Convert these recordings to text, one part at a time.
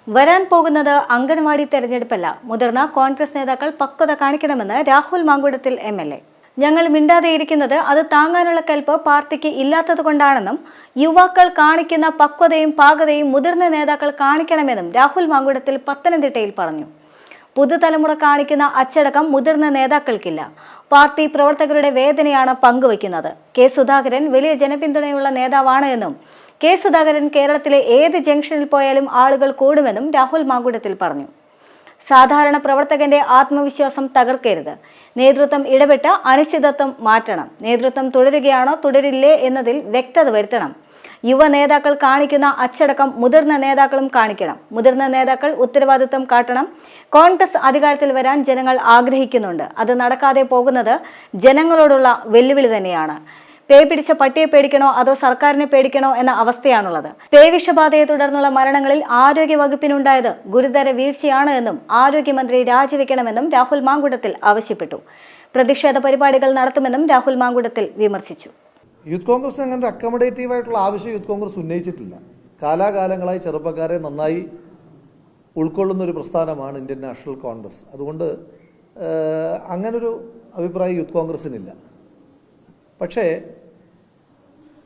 വരാൻ പോകുന്നത് അംഗൻവാടി തെരഞ്ഞെടുപ്പല്ല. മുതിർന്ന കോൺഗ്രസ് നേതാക്കൾ പക്വത കാണിക്കണമെന്ന് രാഹുൽ മാങ്കൂട്ടത്തിൽ MLA. ഞങ്ങൾ മിണ്ടാതെയിരിക്കുന്നത് അത് താങ്ങാനുള്ള കൽപ്പ് പാർട്ടിക്ക് ഇല്ലാത്തതുകൊണ്ടാണെന്നും യുവാക്കൾ കാണിക്കുന്ന പക്വതയും പാകതയും മുതിർന്ന നേതാക്കൾ കാണിക്കണമെന്നും രാഹുൽ മാങ്കൂട്ടത്തിൽ പത്തനംതിട്ടയിൽ പറഞ്ഞു. പുതുതലമുറ കാണിക്കുന്ന അച്ചടക്കം മുതിർന്ന നേതാക്കൾക്കില്ല. പാർട്ടി പ്രവർത്തകരുടെ വേദനയാണ് പങ്കുവയ്ക്കുന്നത്. കെ സുധാകരൻ വലിയ ജനപിന്തുണയുള്ള നേതാവാണ് എന്നും കെ സുധാകരൻ കേരളത്തിലെ ഏത് ജംഗ്ഷനിൽ പോയാലും ആളുകൾ കൂടുമെന്നും രാഹുൽ മാങ്കൂട്ടത്തിൽ പറഞ്ഞു. സാധാരണ പ്രവർത്തകന്റെ ആത്മവിശ്വാസം തകർക്കരുത്. നേതൃത്വം ഇടപെട്ട് അനിശ്ചിതത്വം മാറ്റണം. നേതൃത്വം തുടരുകയാണോ തുടരില്ലേ എന്നതിൽ വ്യക്തത വരുത്തണം. യുവ നേതാക്കൾ കാണിക്കുന്ന അച്ചടക്കം മുതിർന്ന നേതാക്കളും കാണിക്കണം. മുതിർന്ന നേതാക്കൾ ഉത്തരവാദിത്വം കാട്ടണം. കോൺഗ്രസ് അധികാരത്തിൽ വരാൻ ജനങ്ങൾ ആഗ്രഹിക്കുന്നുണ്ട്. അത് നടക്കാതെ പോകുന്നത് ജനങ്ങളോടുള്ള വെല്ലുവിളി തന്നെയാണ്. പേ പിടിച്ച പട്ടിയെ പേടിക്കണോ അതോ സർക്കാരിനെ പേടിക്കണോ എന്ന അവസ്ഥയാണുള്ളത്. പേവിഷബാധയെ തുടർന്നുള്ള മരണങ്ങളിൽ ആരോഗ്യ വകുപ്പിനുണ്ടായത് ഗുരുതര വീഴ്ചയാണ് എന്നും ആരോഗ്യമന്ത്രി രാജിവെക്കണമെന്നും രാഹുൽ മാങ്കൂട്ടത്തിൽ ആവശ്യപ്പെട്ടു. പ്രതിഷേധ പരിപാടികൾ നടത്തുമെന്നും രാഹുൽ മാങ്കൂട്ടത്തിൽ വിമർശിച്ചു. യൂത്ത് കോൺഗ്രസ് അങ്ങനെ അക്കോമഡേറ്റീവായിട്ടുള്ള ആവശ്യം യൂത്ത് കോൺഗ്രസ് ഉന്നയിച്ചിട്ടില്ല. കാലാകാലങ്ങളായി ചെറുപ്പക്കാരെ നന്നായി ഉൾക്കൊള്ളുന്ന ഒരു പ്രസ്ഥാനമാണ് ഇന്ത്യൻ നാഷണൽ കോൺഗ്രസ്. അതുകൊണ്ട് അങ്ങനൊരു അഭിപ്രായം യൂത്ത് കോൺഗ്രസിനില്ല. പക്ഷേ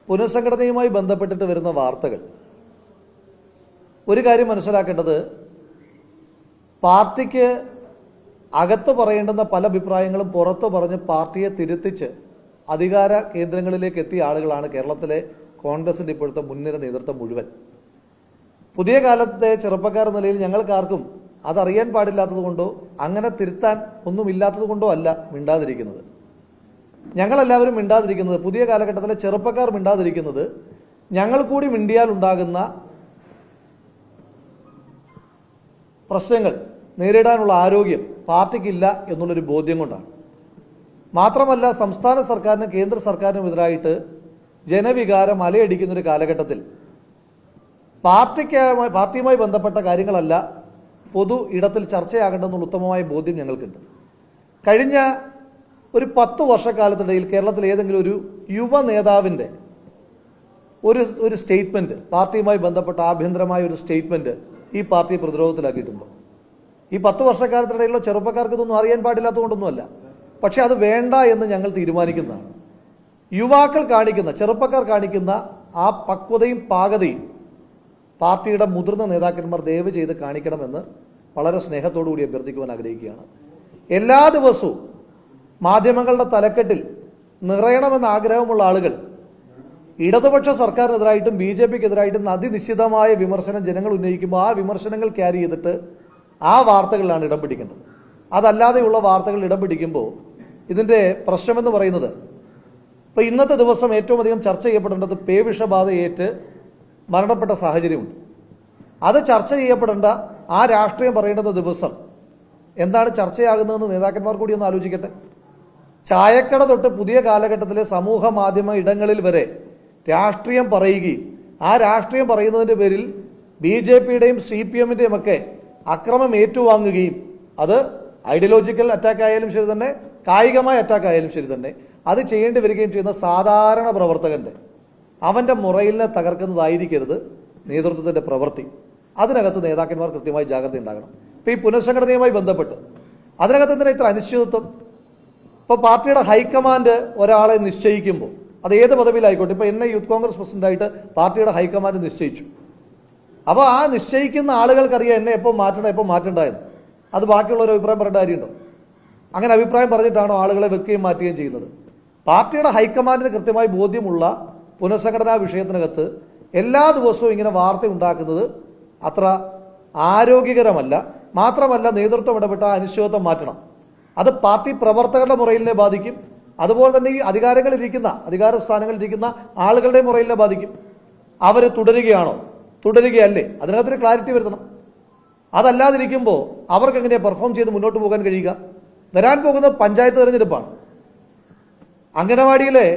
പുനഃസംഘടനയുമായി ബന്ധപ്പെട്ടിട്ട് വരുന്ന വാർത്തകൾ, ഒരു കാര്യം മനസ്സിലാക്കേണ്ടത്, പാർട്ടിക്ക് അകത്ത് പറയേണ്ടുന്ന പല അഭിപ്രായങ്ങളും പുറത്ത് പറഞ്ഞ് പാർട്ടിയെ തിരുത്തിച്ച് അധികാര കേന്ദ്രങ്ങളിലേക്ക് എത്തിയ ആളുകളാണ് കേരളത്തിലെ കോൺഗ്രസിൻ്റെ ഇപ്പോഴത്തെ മുൻനിര നേതൃത്വം മുഴുവൻ. പുതിയ കാലത്തെ ചെറുപ്പക്കാർ നിലയിൽ ഞങ്ങൾക്കാർക്കും അതറിയാൻ പാടില്ലാത്തത് കൊണ്ടോ അങ്ങനെ തിരുത്താൻ ഒന്നുമില്ലാത്തത് കൊണ്ടോ അല്ല മിണ്ടാതിരിക്കുന്നത്. ഞങ്ങളെല്ലാവരും മിണ്ടാതിരിക്കുന്നത്, പുതിയ കാലഘട്ടത്തിലെ ചെറുപ്പക്കാർ മിണ്ടാതിരിക്കുന്നത്, ഞങ്ങൾ കൂടി മിണ്ടിയാൽ ഉണ്ടാകുന്ന പ്രശ്നങ്ങൾ നേരിടാനുള്ള ആരോഗ്യം പാർട്ടിക്കില്ല എന്നുള്ളൊരു ബോധ്യം കൊണ്ടാണ്. മാത്രമല്ല, സംസ്ഥാന സർക്കാരിനും കേന്ദ്ര സർക്കാരിനും എതിരായിട്ട് ജനവികാരം അലയടിക്കുന്നൊരു കാലഘട്ടത്തിൽ പാർട്ടിയുമായി ബന്ധപ്പെട്ട കാര്യങ്ങളല്ല പൊതു ഇടത്തിൽ ചർച്ചയാകേണ്ടെന്നുള്ള ഉത്തമമായ ബോധ്യം ഞങ്ങൾക്കുണ്ട്. കഴിഞ്ഞ ഒരു 10 വർഷക്കാലത്തിനിടയിൽ കേരളത്തിൽ ഏതെങ്കിലും ഒരു യുവ നേതാവിൻ്റെ ഒരു സ്റ്റേറ്റ്മെൻറ്റ്, പാർട്ടിയുമായി ബന്ധപ്പെട്ട ആഭ്യന്തരമായ ഒരു സ്റ്റേറ്റ്മെൻറ്റ് ഈ പാർട്ടിയെ പ്രതിരോധത്തിലാക്കിയിട്ടുണ്ടോ? ഈ 10 വർഷക്കാലത്തിനിടയിലുള്ള ചെറുപ്പക്കാർക്ക് ഇതൊന്നും അറിയാൻ പാടില്ലാത്തതുകൊണ്ടൊന്നുമല്ല. പക്ഷേ അത് വേണ്ട എന്ന് ഞങ്ങൾ തീരുമാനിക്കുന്നതാണ്. യുവാക്കൾ കാണിക്കുന്ന, ചെറുപ്പക്കാർ കാണിക്കുന്ന ആ പക്വതയും പാകതയും പാർട്ടിയുടെ മുതിർന്ന നേതാക്കന്മാർ ദയവ് ചെയ്ത് കാണിക്കണമെന്ന് വളരെ സ്നേഹത്തോടു കൂടി അഭ്യർത്ഥിക്കുവാൻ ആഗ്രഹിക്കുകയാണ്. എല്ലാ ദിവസവും മാധ്യമങ്ങളുടെ തലക്കെട്ടിൽ നിറയണമെന്ന ആഗ്രഹമുള്ള ആളുകൾ ഇടതുപക്ഷ സർക്കാരിനെതിരായിട്ടും BJPക്കെതിരായിട്ടും അതിനിശ്ചിതമായ വിമർശനം ജനങ്ങൾ ഉന്നയിക്കുമ്പോൾ ആ വിമർശനങ്ങൾ ക്യാരി ചെയ്തിട്ട് ആ വാർത്തകളിലാണ് ഇടം പിടിക്കേണ്ടത്. അതല്ലാതെയുള്ള വാർത്തകൾ ഇടം പിടിക്കുമ്പോൾ ഇതിൻ്റെ പ്രശ്നമെന്ന് പറയുന്നത്, ഇപ്പോൾ ഇന്നത്തെ ദിവസം ഏറ്റവും അധികം ചർച്ച ചെയ്യപ്പെടേണ്ടത് പേവിഷബാധയേറ്റ് മരണപ്പെട്ട സാഹചര്യമുണ്ട്. അത് ചർച്ച ചെയ്യപ്പെടേണ്ട, ആ രാഷ്ട്രീയം പറയേണ്ടുന്ന ദിവസം എന്താണ് ചർച്ചയാകുന്നതെന്ന് നേതാക്കന്മാർ കൂടി ഒന്ന് ആലോചിക്കട്ടെ. ചായക്കട തൊട്ട് പുതിയ കാലഘട്ടത്തിലെ സമൂഹ മാധ്യമ ഇടങ്ങളിൽ വരെ രാഷ്ട്രീയം പറയുകയും ആ രാഷ്ട്രീയം പറയുന്നതിൻ്റെ പേരിൽ BJPയുടെയും CPMൻ്റെയും ഒക്കെ അക്രമം ഏറ്റുവാങ്ങുകയും അത് ഐഡിയോളജിക്കൽ അറ്റാക്ക് ആയാലും ശരി തന്നെ, കായികമായ അറ്റാക്ക് ആയാലും ശരി തന്നെ, അത് ചെയ്യേണ്ടി വരികയും ചെയ്യുന്ന സാധാരണ പ്രവർത്തകൻ്റെ അവൻ്റെ മുറയിലിനെ തകർക്കുന്നതായിരിക്കരുത് നേതൃത്വത്തിൻ്റെ പ്രവൃത്തി. അതിനകത്ത് നേതാക്കന്മാർ കൃത്യമായി ജാഗ്രത ഉണ്ടാകണം. ഇപ്പോൾ ഈ പുനഃസംഘടനയുമായി ബന്ധപ്പെട്ട് അതിനകത്ത് എന്തിനാ ഇത്ര അനിശ്ചിതത്വം? ഇപ്പോൾ പാർട്ടിയുടെ ഹൈക്കമാൻഡ് ഒരാളെ നിശ്ചയിക്കുമ്പോൾ അത് ഏത് പദവിയിലായിക്കോട്ടെ, ഇപ്പോൾ എന്നെ യൂത്ത് കോൺഗ്രസ് പ്രസിഡന്റായിട്ട് പാർട്ടിയുടെ ഹൈക്കമാൻഡ് നിശ്ചയിച്ചു. അപ്പോൾ ആ നിശ്ചയിക്കുന്ന ആളുകൾക്കറിയാം എന്നെ എപ്പോൾ മാറ്റണം എപ്പോൾ മാറ്റേണ്ടതെന്ന്. അത് ബാക്കിയുള്ളൊരു അഭിപ്രായം പറയേണ്ട കാര്യമുണ്ടോ? അങ്ങനെ അഭിപ്രായം പറഞ്ഞിട്ടാണോ ആളുകളെ വെക്കുകയും മാറ്റുകയും ചെയ്യുന്നത്? പാർട്ടിയുടെ ഹൈക്കമാൻഡിന് കൃത്യമായി ബോധ്യമുള്ള പുനഃസംഘടനാ വിഷയത്തിനകത്ത് എല്ലാ ദിവസവും ഇങ്ങനെ വാർത്ത ഉണ്ടാക്കുന്നത് അത്ര ആരോഗ്യകരമല്ല. മാത്രമല്ല, നേതൃത്വം ഇടപെട്ട അനിശ്ചിതത്വം മാറ്റണം. അത് പാർട്ടി പ്രവർത്തകരുടെ മുറയിലിനെ ബാധിക്കും. അതുപോലെ തന്നെ ഈ അധികാര സ്ഥാനങ്ങളിലിരിക്കുന്ന ആളുകളുടെ മുറയിലിനെ ബാധിക്കും. അവർ തുടരുകയാണോ തുടരുകയല്ലേ, അതിനകത്തൊരു ക്ലാരിറ്റി വരുത്തണം. അതല്ലാതിരിക്കുമ്പോൾ അവർക്ക് എങ്ങനെയാണ് പെർഫോം ചെയ്ത് മുന്നോട്ട് പോകാൻ കഴിയുക? വരാൻ പോകുന്ന പഞ്ചായത്ത് തെരഞ്ഞെടുപ്പാണ്. അംഗനവാടിയിലെ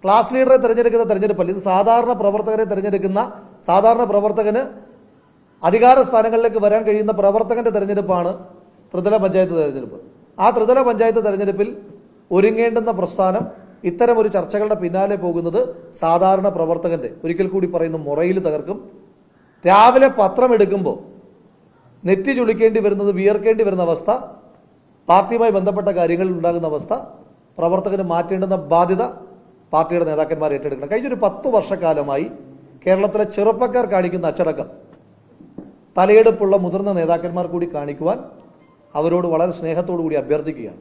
ക്ലാസ് ലീഡറെ തിരഞ്ഞെടുക്കുന്ന തെരഞ്ഞെടുപ്പല്ല ഇത്. സാധാരണ പ്രവർത്തകരെ തിരഞ്ഞെടുക്കുന്ന, സാധാരണ പ്രവർത്തകന് അധികാര സ്ഥാനങ്ങളിലേക്ക് വരാൻ കഴിയുന്ന പ്രവർത്തകന്റെ തെരഞ്ഞെടുപ്പാണ് ത്രിതല പഞ്ചായത്ത് തെരഞ്ഞെടുപ്പ്. ആ ത്രിതല പഞ്ചായത്ത് തെരഞ്ഞെടുപ്പിൽ ഒരുങ്ങേണ്ടുന്ന പ്രസ്ഥാനം ഇത്തരമൊരു ചർച്ചകളുടെ പിന്നാലെ പോകുന്നത് സാധാരണ പ്രവർത്തകന്റെ, ഒരിക്കൽ കൂടി പറയുന്നു, മുറയിൽ തകർക്കും. രാവിലെ പത്രം എടുക്കുമ്പോൾ നെറ്റി ചുളിക്കേണ്ടി വരുന്നത്, വിയർക്കേണ്ടി വരുന്ന അവസ്ഥ, പാർട്ടിയുമായി ബന്ധപ്പെട്ട കാര്യങ്ങളിൽ ഉണ്ടാകുന്ന അവസ്ഥ, പ്രവർത്തകന് മാറ്റേണ്ടുന്ന ബാധ്യത പാർട്ടിയുടെ നേതാക്കന്മാർ ഏറ്റെടുക്കണം. കഴിഞ്ഞൊരു 10 വർഷക്കാലമായി കേരളത്തിലെ ചെറുപ്പക്കാർ കാണിക്കുന്ന അച്ചടക്കം തലയെടുപ്പുള്ള മുതിർന്ന നേതാക്കന്മാർ കൂടി കാണിക്കുവാൻ അവരോട് വളരെ സ്നേഹത്തോടു കൂടി അഭ്യർത്ഥിക്കുകയാണ്.